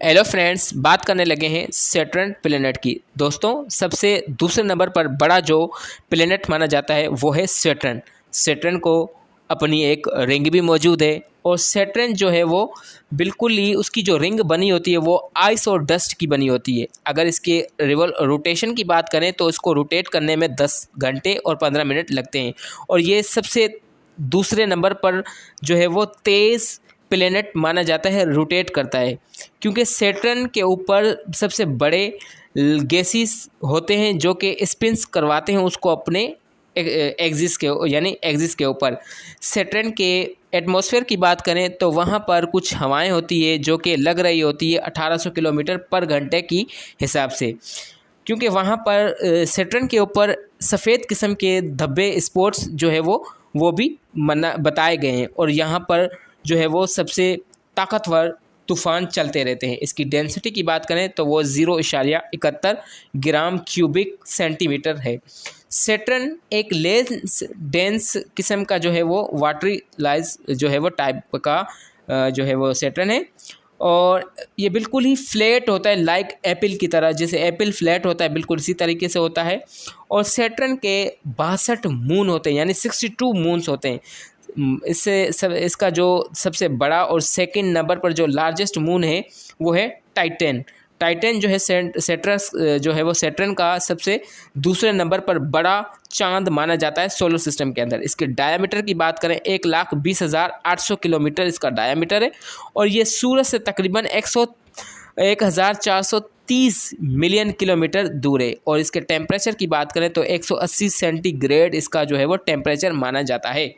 Hello friends, बात करने लगे हैं सैटर्न प्लेनेट की। दोस्तों, सबसे दूसरे नंबर पर बड़ा जो प्लेनेट माना जाता है वो है सैटर्न। सैटर्न को अपनी एक रिंग भी मौजूद है और सैटर्न जो है वो बिल्कुल ही उसकी जो रिंग बनी होती है वो आइस और डस्ट की बनी होती है। अगर इसके रोटेशन की बात करें तो इसको रोटेट करने में 10 घंटे और 15 मिनट लगते हैं और ये सबसे दूसरे नंबर पर जो है वो तेज़ प्लेनेट माना जाता है, रोटेट करता है, क्योंकि सैटर्न के ऊपर सबसे बड़े गैसेस होते हैं जो कि स्पिन्स करवाते हैं उसको अपने एक्सिस के ऊपर। सैटर्न के एटमॉस्फेयर की बात करें तो वहाँ पर कुछ हवाएं होती है जो कि लग रही होती है 1800 किलोमीटर पर घंटे की हिसाब से, क्योंकि वहाँ पर सैटर्न के ऊपर सफ़ेद किस्म के धब्बे स्पॉट्स जो है वो भी बताए गए हैं और यहाँ पर जो है वो सबसे ताकतवर तूफ़ान चलते रहते हैं। इसकी डेंसिटी की बात करें तो वो 0.71 ग्राम क्यूबिक सेंटीमीटर है। सैटर्न एक लेस डेंस किस्म का जो है वो वाटरी लाइज जो है वो टाइप का जो है वो सैटर्न है और ये बिल्कुल ही फ्लैट होता है, लाइक एप्पल की तरह। जैसे एप्पल फ्लैट होता है बिल्कुल इसी तरीके से होता है। और सैटर्न के 62 मून होते हैं, यानी 62 मून्स होते हैं। इसका जो सबसे बड़ा और सेकंड नंबर पर जो लार्जेस्ट मून है वो है टाइटन। टाइटन जो है सैटर्स जो है वो सैटर्न का सबसे दूसरे नंबर पर बड़ा चांद माना जाता है सोलर सिस्टम के अंदर। इसके डायामीटर की बात करें 1,20,800 किलोमीटर इसका डायामीटर है और ये सूरज से तकरीबन 1,430 मिलियन किलोमीटर दूर है। और इसके टेम्परेचर की बात करें तो 180 सेंटीग्रेड इसका जो है वो टेम्परेचर माना जाता है।